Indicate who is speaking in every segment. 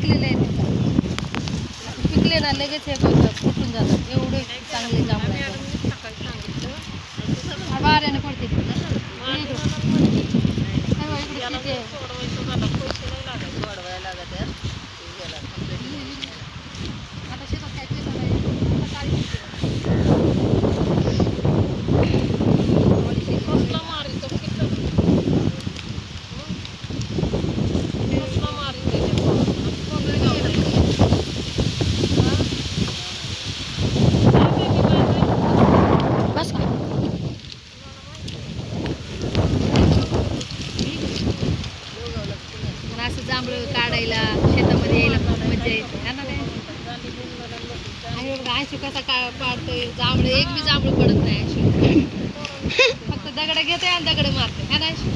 Speaker 1: पिकलेले आहेत. पिकले ना लगेच हे फुटून जातात. एवढे चांगले जांभळे आहेत. वाऱ्याने पडते. आता शेतात काय असं जांभळं काढायला शेतामध्ये यायला खूप मजा येते है ना. आणि ऐंशी कसा काय पाडतोय जांभळं. एक बी जांभळं पडत नाही ऐंशी. फक्त दगड घेते आणि दगड मारते है ना ऐंशी.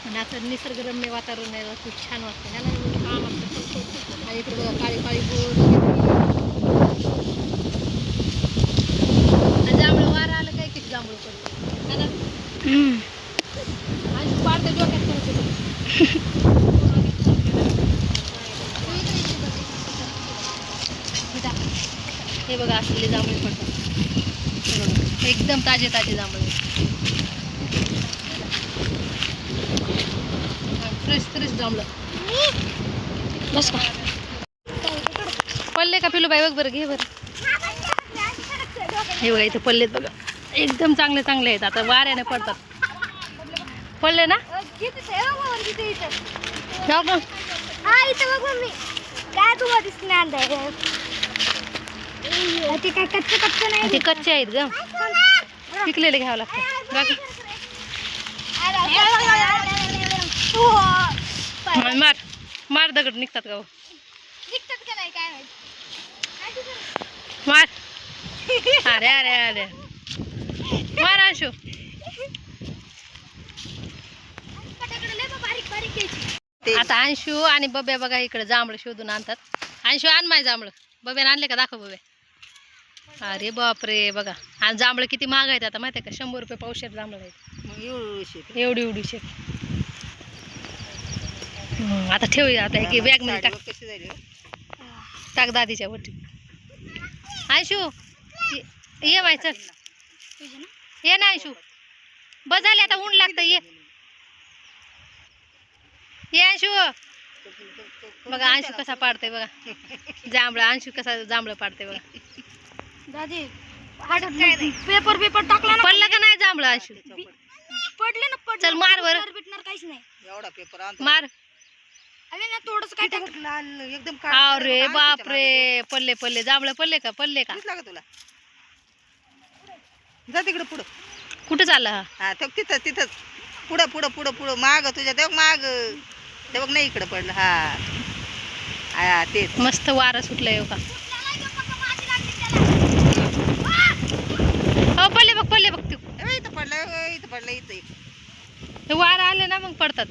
Speaker 1: आणि असं निसर्गरम्य वातावरण आहे. खूप छान वाटतं है ना. आणि इकडे बघा काळी काळी बोट. आणि जांभळं वारा आलं काय किती जांभळं पडतं है ना. आणि पाडते डोक्यात करत हे बघा असलेले जांभळे पडतात. एकदम ताजे ताजे जांभळे. Fresh fresh जांभळं. बस का पडले का पिलूबाई बघ बरं. घे बरं. हे बघा इथे पडलेत बघा. एकदम चांगले चांगले आहेत. आता वाऱ्याने पडतात. पडले ना. ते काय कच्चे कच्चे नाही. ते कच्चे आहेत ग. पिकलेले घ्यावं लागतं. मार मार दगड निघतात का. निघतात का नाही काय माहिती. मार. अरे अरे अरे मार अंशू. आता अंशू आणि बब्या बघा इकडे जांभळं शोधून आणतात. अंशू आण माय जांभळं. बब्याने आणले का दाखव बब्या. अरे बापरे बघा. आणि जांभळं किती महाग आहेत आता माहिती आहे का. 100 रुपये पावशेर जांभळं आहेत. एवढी एवढीशे. आता ठेवूया. आता एक बॅग मध्ये टाक. टाक दादीच्या वरती. अंशू ये बाय चल. ये ना अंशू. बस झाले आता ऊन लागतं. ये अंशू. बघा अंशू कसा पाडते बघा जांभळं. अंशू कसा जांभळं पाडते बघा. दादी पेपर पेपर टाकला ना. पडलं का नाही जांभळं अंशू. पडलं ना. चल मार वर. काहीच नाही. एवढा पेपर मार. अरे ना थोडंसं काय टाकलं एकदम. अरे बापरे पडले पडले जांभळं. पडले का. पडले का तुला. जा तिकडे पुढं. कुठं चालला हा. तिथं तिथंच पुढं पुढं पुढं पुढं माग तुझ्या तेव्हा माग ते बघ नाही इकडं पडलं. हा हा तेच. मस्त वारा सुटलाय हो का. हो पडले बघ. पडले बघ. इथं पडलं इथं पडलं इथं. वारा आले ना मग पडतात.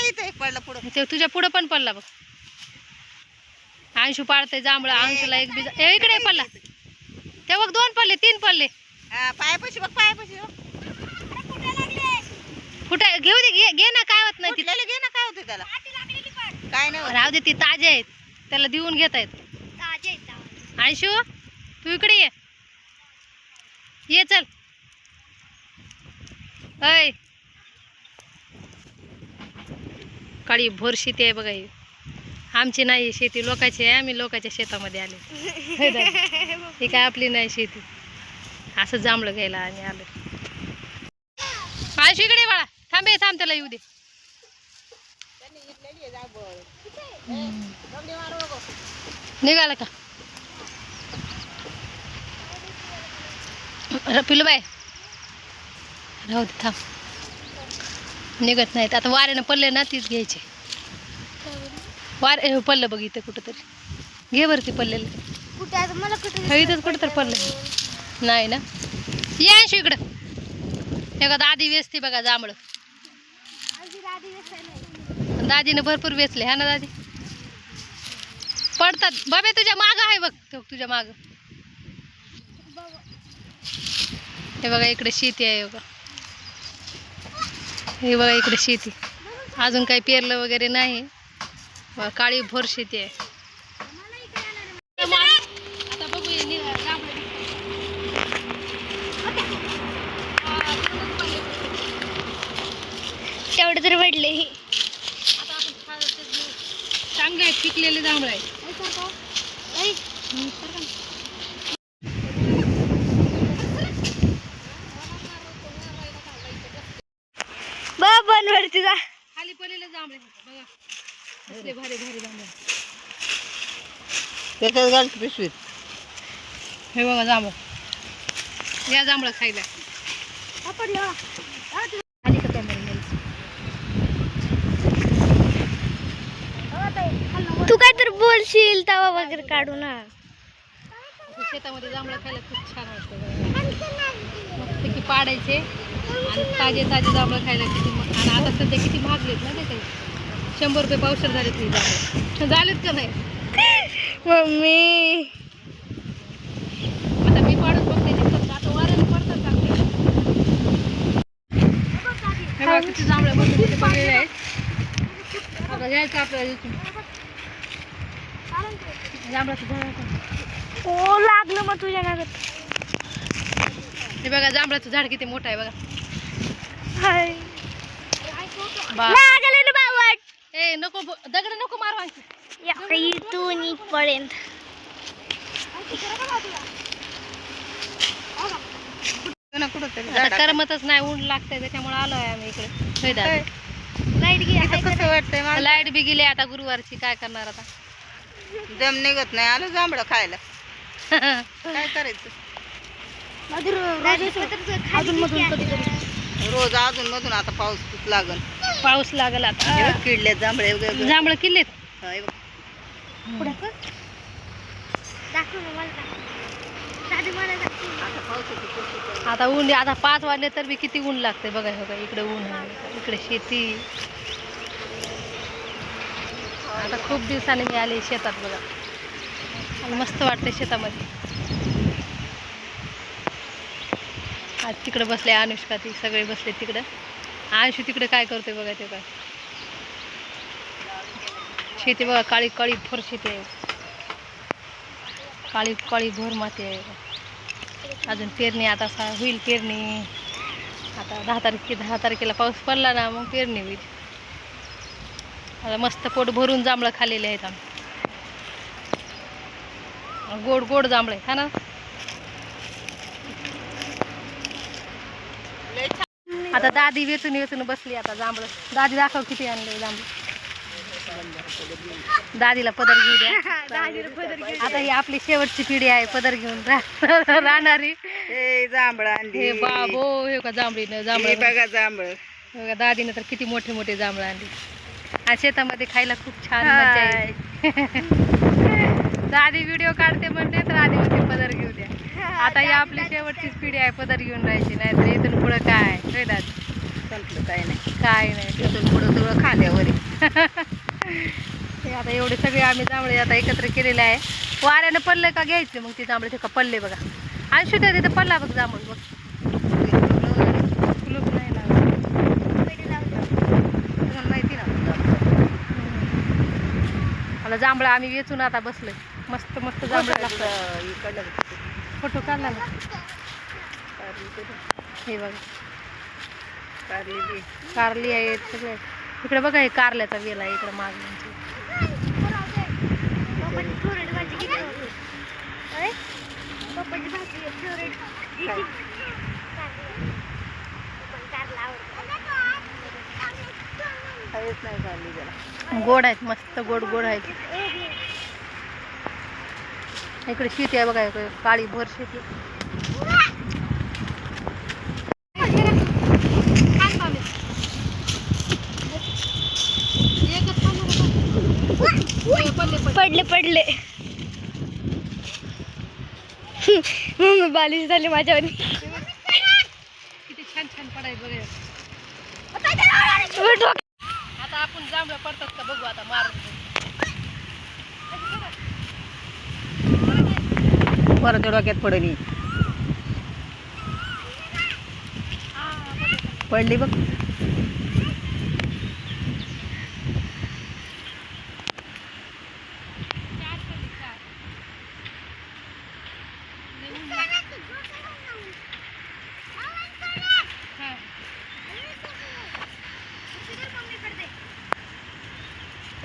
Speaker 1: इथं पडलं पुढं. ते तुझ्या पुढं पण पडला बघ. अंशू पाडते जांभळं. अंशूला एक बीज इकडे पडला. ते बघ 2 पडले 3 पडले. पायापाशी बघ. पायापाशी कुठे घेऊ दे. घे ना काय होत नाही. घे ना काय होतं त्याला. काय नाही राहू दे. ती ताजे आहेत. त्याला देऊन घेता येत. अंशू तू इकडे ये चल. अय काळी भोर शेती आहे बघा. ही आमची नाही शेती. लोकांची आहे. आम्ही लोकांच्या शेतामध्ये आले. ही काय आपली नाही शेती. असं जांभळं घ्यायला आणि आलं. अंशू इकडे बाळा. थांबे थांब त्याला येऊ दे. निघाला का पिलूबाई. राहू दे थांब. निघत नाहीत आता. वाऱ्यानं पडले ना तीच घ्यायची. वारे पडलं बघ इथं कुठंतरी. घे बरं ती पडलेलं. इथंच कुठं तर पडलं नाही ना. ये अंशू इकडं. एका दादी वेचते बघा जांभळं. दादीने भरपूर वेचले हा ना दादी. पडतात. बाबे तुझ्या माग आहे बघ. तुझ्या माग हे बघा इकडे शेती आहे बघा. हे बघा इकडे शेती, अजून काही पेरलं वगैरे नाही, काळी भोर शेती आहे. आता बघू
Speaker 2: तेवढे तरी भेटले.
Speaker 1: आता आपण चांगले पिकलेले जांभळं आहे.
Speaker 2: बनवरती जा.
Speaker 1: खाली पडलेले जांभळे बघा, कसले भारी भारी जांभळे.
Speaker 3: त्याच्यात घाल पिशवीत.
Speaker 1: हे बघा जांभळं, या जांभळं खायला.
Speaker 2: तू काय तर बोलशील तवा वगैरे काढू ना.
Speaker 1: शेतामध्ये जांभळं खायला खूप छान वाटतं. मस्तपैकी पाडायचे आणि ताजे ताजे जांभळं खायला किती आणि आता सध्या किती महागलेत ना ते. 100 रुपये पावशेर झालेत ते जांभळं. झालेत का नाही
Speaker 2: मम्मी?
Speaker 1: आता मी पाडून बघते, आता वाऱ्याने पडतात चांगले. हे बघा किती जांभळे मोठे मोठे पडलेले आहेत. आता घ्यायचं आपल्याला इथून जांभळाचं झाड.
Speaker 2: हो लागलं मग तुझ्या नागात.
Speaker 1: हे बघा जांभळाचं झाड किती मोठं आहे बघा.
Speaker 2: लागलं ना बावट.
Speaker 1: ए नको दगड नको मारू आणखी.
Speaker 2: इथून इथपर्यंत.
Speaker 1: आता करमतच नाही, ऊन लागतंय त्याच्यामुळे आलो आहे आम्ही इकडे.
Speaker 2: लाईट गेली.
Speaker 3: कसं वाटतंय मला?
Speaker 1: लाईट बी गेली आता गुरुवारची, काय करणार आता.
Speaker 3: दम निघत नाही, आलं जांभळं खायला. काय करायचं?
Speaker 2: अजून मधून कधी
Speaker 3: रोज अजून मधून आता पाऊस खूप लागल.
Speaker 1: पाऊस लागल आता.
Speaker 3: किडले जांभळे वगैरे.
Speaker 1: जांभळं किल्लेत. आता ऊन, आता 5 वाजले तर बी किती ऊन लागते बघा. बघा इकडे ऊन आहे, इकडे शेती. आता खूप दिवसांनी मी आले शेतात बघा, आणि मस्त वाटते शेतामध्ये. आज तिकडे बसले अनुष्का, ती सगळे बसले तिकडं. आयुष्य तिकडे काय करतोय बघा ते. काय शेती बघा, काळी काळी भोर शेती आहे, काळी काळी भोर माती आहे. अजून पेरणी आता होईल पेरणी. आता 10 तारखेला पाऊस पडला ना मग पेरणी होईल. आता मस्त पोट भरून जांभळं खाल्लेले आहेत आम्ही. गोड गोड जांभळे हा ना. आता दादी वेचून वेचून बसली आता जांभळं. दादी दाखव किती आणले जांभळं. दादीला पदर घेऊ द्या. आता ही आपली शेवटची पिढी आहे पदर घेऊन राहणारी.
Speaker 3: हे जांभळं आणली.
Speaker 1: हे बाबो, हे का जांभळीनं जांभळं
Speaker 3: बघा जांभळं.
Speaker 1: बघा दादीनं तर किती मोठे मोठे जांभळं आणली. आणि शेतामध्ये खायला खूप छान मजा येते. दादी व्हिडिओ काढते म्हणते तर आधी म्हणते पदर घेऊ द्या. आता ही आपली शेवटचीच पिढी आहे पदर घेऊन राहायची, नाही तर इथून पुढं काय होय दादी?
Speaker 3: संपलं काय नाही,
Speaker 1: काय नाही.
Speaker 3: इथून पुढं सगळं खाल्यावर.
Speaker 1: आता एवढे सगळे आम्ही जांभळे आता एकत्र केलेले आहे. वाऱ्यानं पडलं का घ्यायचे मग ते जांभळे. ते का पडले बघा. आणि शुद्ध तिथं पडला बघ जांभूळ बघ. कुलूप नाही लागलं.
Speaker 3: तुम्हाला माहिती ना
Speaker 1: मला जांभळं आम्ही वेचून आता बसलोय. मस्त मस्त जांभळं लागतं.
Speaker 3: इकडलं
Speaker 1: फोटो काढला ना. हे बघा
Speaker 3: कारली.
Speaker 1: कारली आहेत सगळे. इकडे बघा हे कारल्याचा वेल आहे इकडे माग. गोड आहेत, मस्त गोड गोड आहेत. इकडे शेती आहे बघा, इकडे काळी भोर शेती.
Speaker 2: पडले पडले. मम्मी बालिश झाली माझ्यावर.
Speaker 1: किती छान छान पडाय बघा. आता आपण जांभळं पडतात का बघू आता मारून.
Speaker 3: परत डोक्यात पडली. पडली बघ.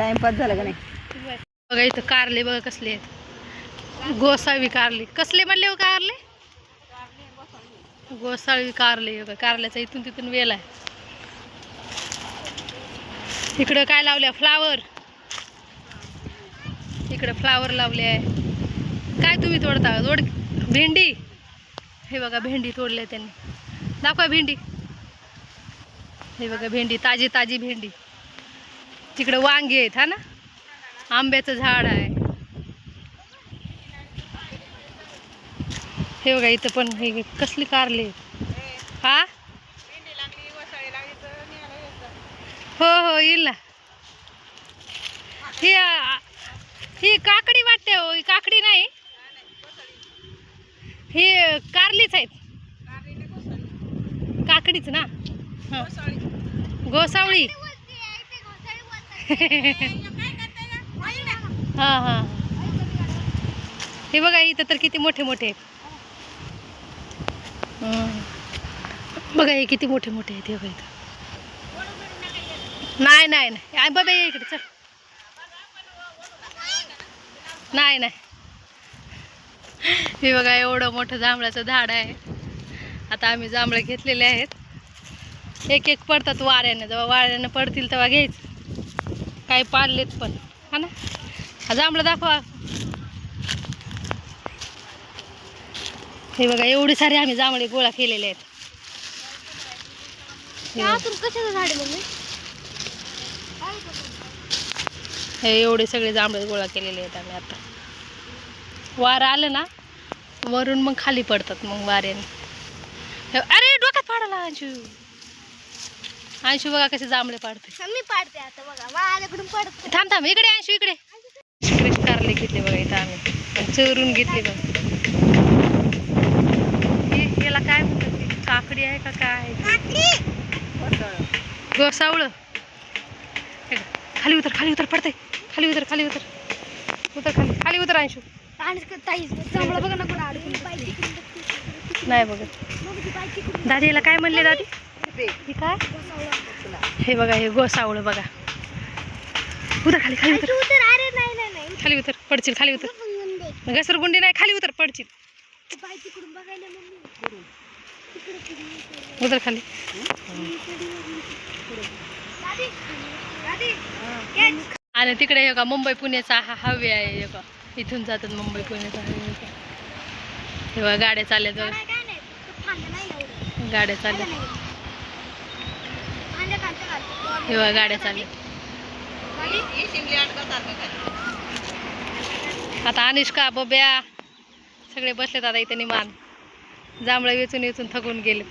Speaker 3: टाइमपास झाला का नाही?
Speaker 1: बघा इथं कारले बघा कसले आहेत. गोसावी कारले कसले म्हणले हो कारले? गोसावी कारले बघा. कारल्याचा इथून तिथून वेल आहे. इकडं काय लावल्या? फ्लावर. इकडं फ्लावर लावले आहे. काय तुम्ही तोडता? भेंडी. हे बघा भेंडी तोडले त्यांनी. दाखवा भेंडी. हे बघा भेंडी, ताजी ताजी भेंडी. तिकडं वांगे आहेत हा ना. आंब्याचं झाड आहे. हे बघा इथं पण हे कसली कारले हा. हो हो येईल ना. ही काकडी वाटते हो. ही काकडी नाही, ही कारलीच आहेत. काकडीच ना. हा गोसावळी. हा हा हे बघा इथं तर किती मोठे मोठे आहेत. बघा हे किती मोठे मोठे आहेत. हे बघा इथं. नाही नाही नाही बाबा ये इकडे चल. नाही नाही. हे बघा एवढं मोठं जांभळाचं झाड आहे. आता आम्ही जांभळं घेतलेले आहेत. एक एक पडतात वाऱ्याने. जेव्हा वाऱ्याने पडतील तेव्हा घ्यायचं. काही पाडलेत पण हा ना. जांभळं दाखवा. हे बघा एवढे सारे आम्ही जांभळे गोळा केलेले आहेत.
Speaker 2: कशाचं झाड मम्मी?
Speaker 1: हे एवढे सगळे जांभळे गोळा केलेले आहेत आम्ही. आता वारं आलं ना वरून मग खाली पडतात मग वाऱ्याने. अरे डोक्यात पाडाला अंशू. अंशू बघा कसे जांभळे पाडते.
Speaker 2: मी पाडते आता बघा. माझ्याकडून पडते.
Speaker 1: थांब थांब इकडे अंशू इकडे. इकडे कारले घेतले बघा इथं आम्ही. चोरून घेतले बघा. याला काय म्हणतात? काकडी आहे का काय? गोसावळ. खाली उतर खाली उतर पडते. खाली उतर खाली उतर. उतर खाली खाली उतर अंशू.
Speaker 2: जांभळं बघा ना कुठं अडकून.
Speaker 1: नाही बघत. दादी याला काय म्हणले दादी? हे काय? हे बघा हे गोसावळ बघा. उतर खाली खाली उतर.
Speaker 2: अरे नाही नाही नाही.
Speaker 1: खाली उतर पडशील. खाली उतर. घसरगुंडी नाही खाली उतर पडशील.
Speaker 2: बघायला मम्मी.
Speaker 1: उतर खाली. आणि तिकडे हे का मुंबई पुण्याचा हा हायवे आहे. हे का इथून जातात मुंबई पुण्याचा हायवे. हे बघा गाड्या चालल्यात बघा. गाड्या चालल्यात. हे बघा गाड्या चालल्यात. आता अनुष्का बब्या सगळे बसलेत आता इथे निमान. जांभळं वेचून वेचून थकून गेले.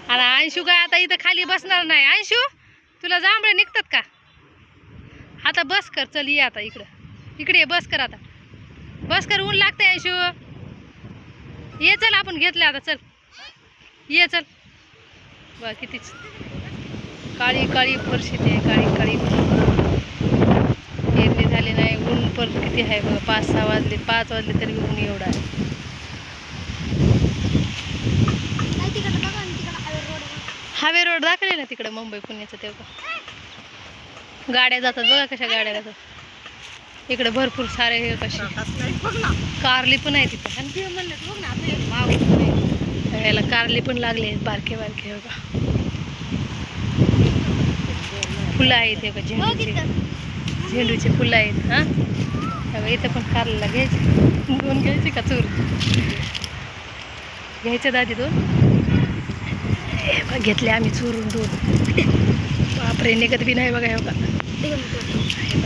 Speaker 1: आणि अंशू काय आता इथं खाली बसणार नाही. अंशू तुला जांभळं निघतात का? आता बस कर. चल ये आता इकडं. इकडे ये बस कर. आता बस कर. ऊन लागते अंशू. ये चल आपण घेतले आता. चल ये चल. बघ कितीच काळी काळी फरशी ते. काळी काळी पेरणी झाली नाही. ऊन पण किती आहे बघा. 5-6 वाजले. 5 वाजले तरी ऊन एवढा आहे. हायवे रोड दाखवले ना तिकडे मुंबई पुण्याचं. तेव्हा गाड्या जातात बघा कशा गाड्या जातात. इकडे भरपूर सारे हे कसे कारली पण आहे तिथं. याला कारली पण लागले आहेत बारके बारके बघा. फुलं आहेत हे बघा. झेंडूचे फुलं आहेत. हा बघा इथं पण कारला घ्यायचे. 2 घ्यायचे का चोर घ्यायचे दादी? 2 घेतले आम्ही चोरून. 2 बापरे निघत बी नाही बघा. हे बघा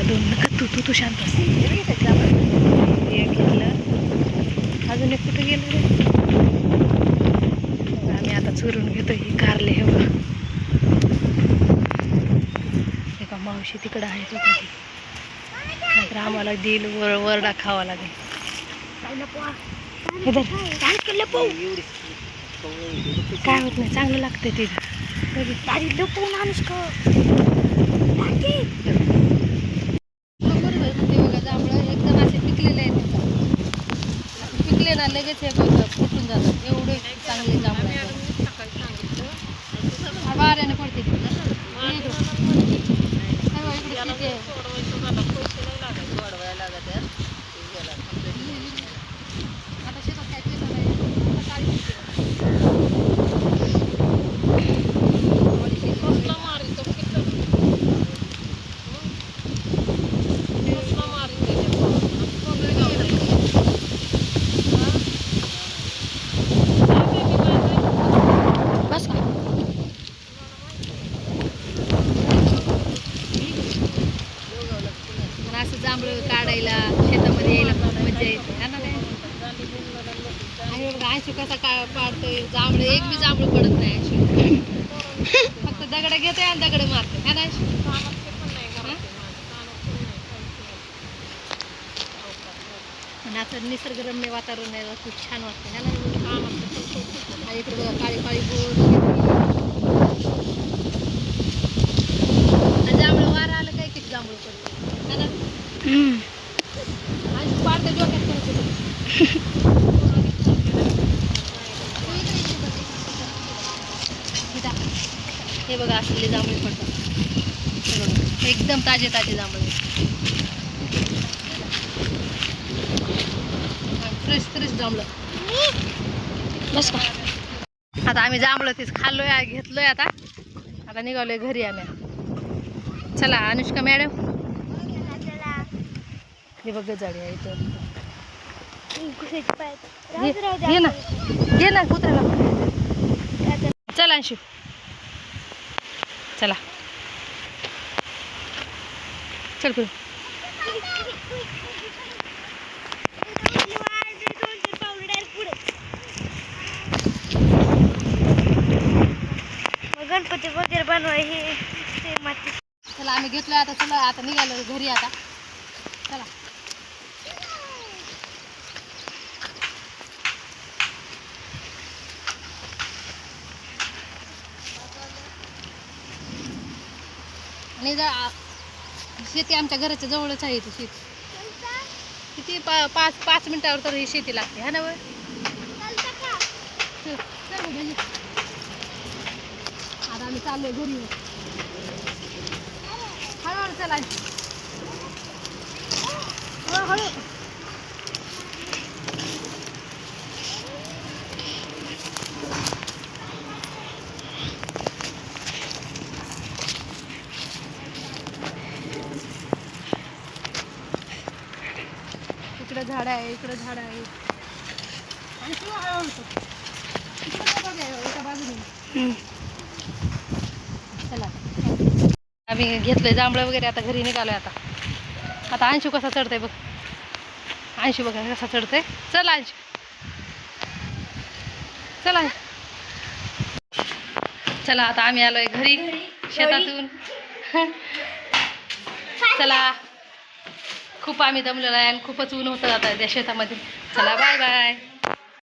Speaker 1: 2 नका. तू शांत असते. एक घेतलं. अजून एक कुठं गेलं? आम्ही आता चोरून घेतो ही कारले. हे बघा एका मावशी तिकडं आहे. नंतर आम्हाला देईल वरडा खावा लागेल. काय होत नाही चांगलं लागतं ते. एकदम असे पिकलेले आहेत. पिकले ना लगेच हे फुटून जातात. एवढे चांगले जांभळे वाऱ्याने पडते. जांभळं काढायला शेतामध्ये यायला खूप मजा येते हा ना रे? आणि बघा अंशू कसा पाडतोय जांभळं, एक बी जांभळं पडत नाही अंशू. फक्त दगड घेतोय आणि दगड मारतोय हा ना अंशू? हा? आणि असं निसर्गरम्य वातावरण आहे, खूप छान वाटतं है ना? आणि इकडे बघा काळी काळी बोट आणि जांभळं वारा आलं काय किती जांभळं पडतं है ना? आणि पाडतं डोक्यात परत येतं. हे बघा असलेले जांभळे पडतात, हे बघा एकदम ताजे ताजे जांभळे, फ्रेश फ्रेश जांभळं. बस का आता आम्ही जांभळं तीच खाल्लोय, घेतलोय. आता निघालोय घरी आम्ही. चला अनुष्का मॅडम, हे बघ जाडी आहे इथं. घे ना, घे ना कुत्र्याला. चला अंशू, चला चल पुढे.
Speaker 2: गणपती वगैरे बनवाय हे माती.
Speaker 1: चला आम्ही घेतलोय आता. चला आता निघालो घरी आता. चला आणि शेती आमच्या घराच्या जवळच आहे. इथे शेती किती 5 मिनिटावर तर ही शेती लागते हा ना वर. आता आम्ही चाललोय घरी. हळूहळू चला हळू. इकडे झाड आहे, इकडे झाड आहे. आणि तू हळूहळू एका बाजूने. चला आम्ही घेतलंय जांभळं वगैरे. आता घरी निघालोय. आता अंशू कसा चढतंय बघ. अंशू बघा कसा चढतंय. चला अंशू, चला. चला आता आम्ही आलोय घरी शेतातून. चला खूप आम्ही दमलेलो आहे आणि खूपच ऊन होतं आता त्या शेतामध्ये. चला बाय बाय.